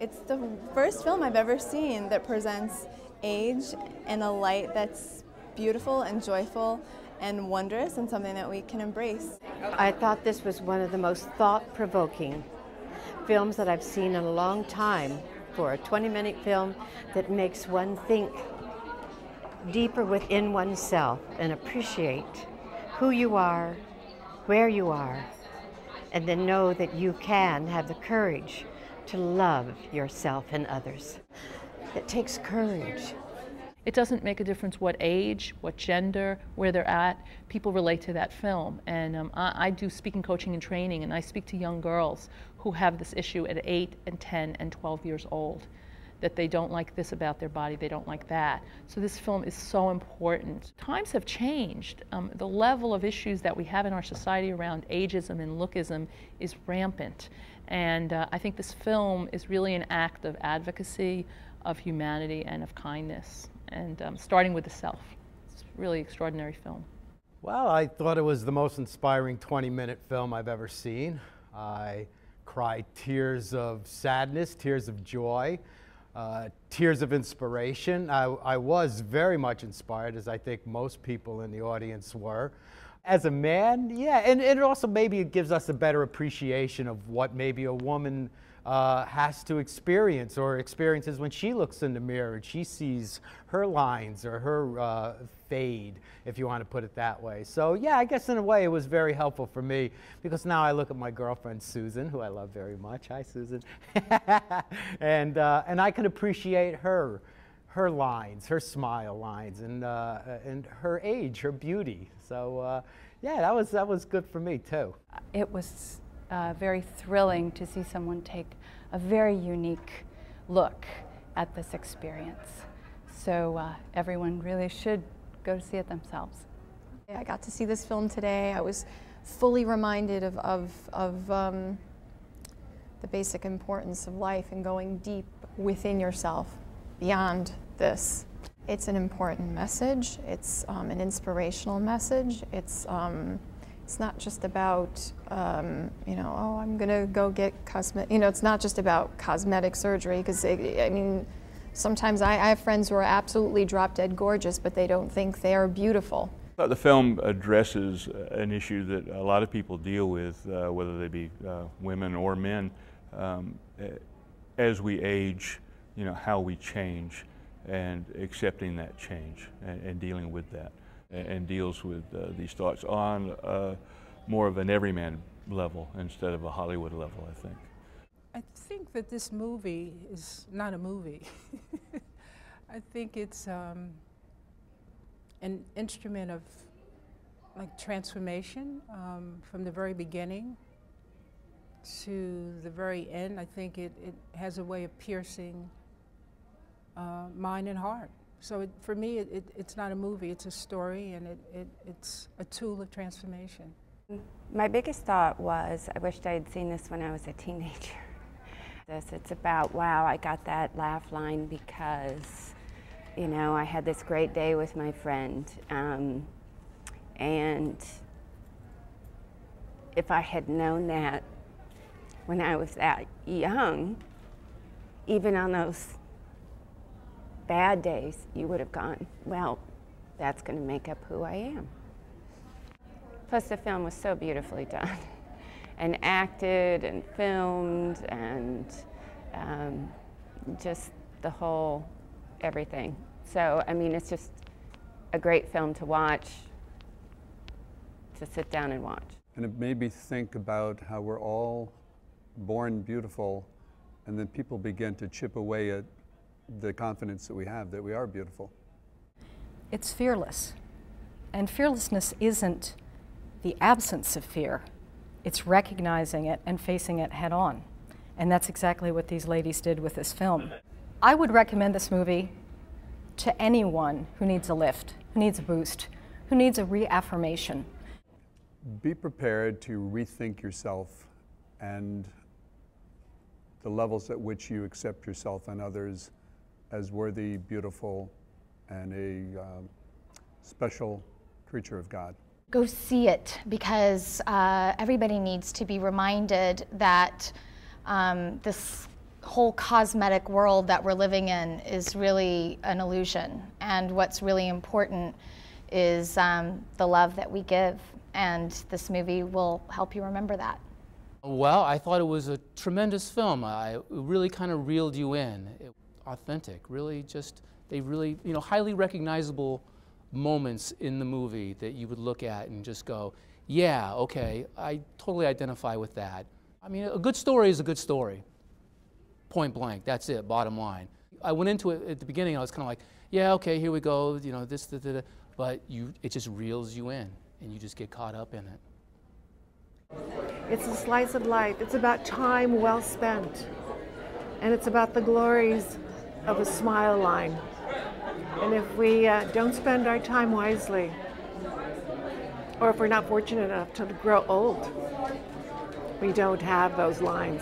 It's the first film I've ever seen that presents age in a light that's beautiful and joyful and wondrous and something that we can embrace. I thought this was one of the most thought-provoking films that I've seen in a long time for a 20-minute film that makes one think deeper within oneself and appreciate who you are, where you are, and then know that you can have the courage to love yourself and others. It takes courage. It doesn't make a difference what age, what gender, where they're at. People relate to that film. And I do speaking, coaching, and training, and I speak to young girls who have this issue at 8 and 10 and 12 years old, that they don't like this about their body, they don't like that. So this film is so important. Times have changed. The level of issues that we have in our society around ageism and lookism is rampant. And I think this film is really an act of advocacy, of humanity, and of kindness. And starting with the self. It's a really extraordinary film. Well, I thought it was the most inspiring 20-minute film I've ever seen. I cried tears of sadness, tears of joy, tears of inspiration. I was very much inspired, as I think most people in the audience were. As a man, yeah, and it also maybe it gives us a better appreciation of what maybe a woman has to experience or experiences when she looks in the mirror and she sees her lines or her fade, if you want to put it that way. So yeah, I guess in a way it was very helpful for me, because now I look at my girlfriend Susan, who I love very much. Hi, Susan. and I can appreciate her lines, her smile lines, and her age, her beauty. So yeah, that was good for me too. It was very thrilling to see someone take a very unique look at this experience. So everyone really should go to see it themselves. I got to see this film today. I was fully reminded of the basic importance of life and going deep within yourself, beyond this. It's an important message. It's an inspirational message. It's not just about, you know, oh, I'm gonna go get cosmetic, you know, it's not just about cosmetic surgery, because I mean, sometimes I have friends who are absolutely drop dead gorgeous, but they don't think they are beautiful. The film addresses an issue that a lot of people deal with, whether they be women or men, as we age, you know, how we change, and accepting that change and dealing with that. And deals with these thoughts on more of an everyman level instead of a Hollywood level, I think. I think that this movie is not a movie. I think it's an instrument of like transformation from the very beginning to the very end. I think it has a way of piercing mind and heart. So for me, it's not a movie, it's a story, and it's a tool of transformation. My biggest thought was, I wished I had seen this when I was a teenager. It's about, wow, I got that laugh line because, you know, I had this great day with my friend. And if I had known that when I was that young, even on those bad days, you would have gone, well, that's going to make up who I am. Plus the film was so beautifully done and acted and filmed, and just the whole everything. So, I mean, it's just a great film to watch, to sit down and watch. And it made me think about how we're all born beautiful, and then people begin to chip away at the confidence that we have that we are beautiful. It's fearless. And fearlessness isn't the absence of fear. It's recognizing it and facing it head on. And that's exactly what these ladies did with this film. I would recommend this movie to anyone who needs a lift, who needs a boost, who needs a reaffirmation. Be prepared to rethink yourself and the levels at which you accept yourself and others as worthy, beautiful, and a special creature of God. Go see it, because everybody needs to be reminded that this whole cosmetic world that we're living in is really an illusion. And what's really important is the love that we give. And this movie will help you remember that. Well, I thought it was a tremendous film. It really kind of reeled you in. Authentic, really they really, highly recognizable moments in the movie that you would look at and just go, yeah, okay, I totally identify with that. I mean, a good story is a good story. Point blank, that's it, bottom line. I went into it at the beginning, I was kind of like, yeah, okay, here we go, this, but it just reels you in, and you just get caught up in it. It's a slice of life. It's about time well spent. And it's about the glories of a smile line. And if we don't spend our time wisely, or if we're not fortunate enough to grow old, we don't have those lines.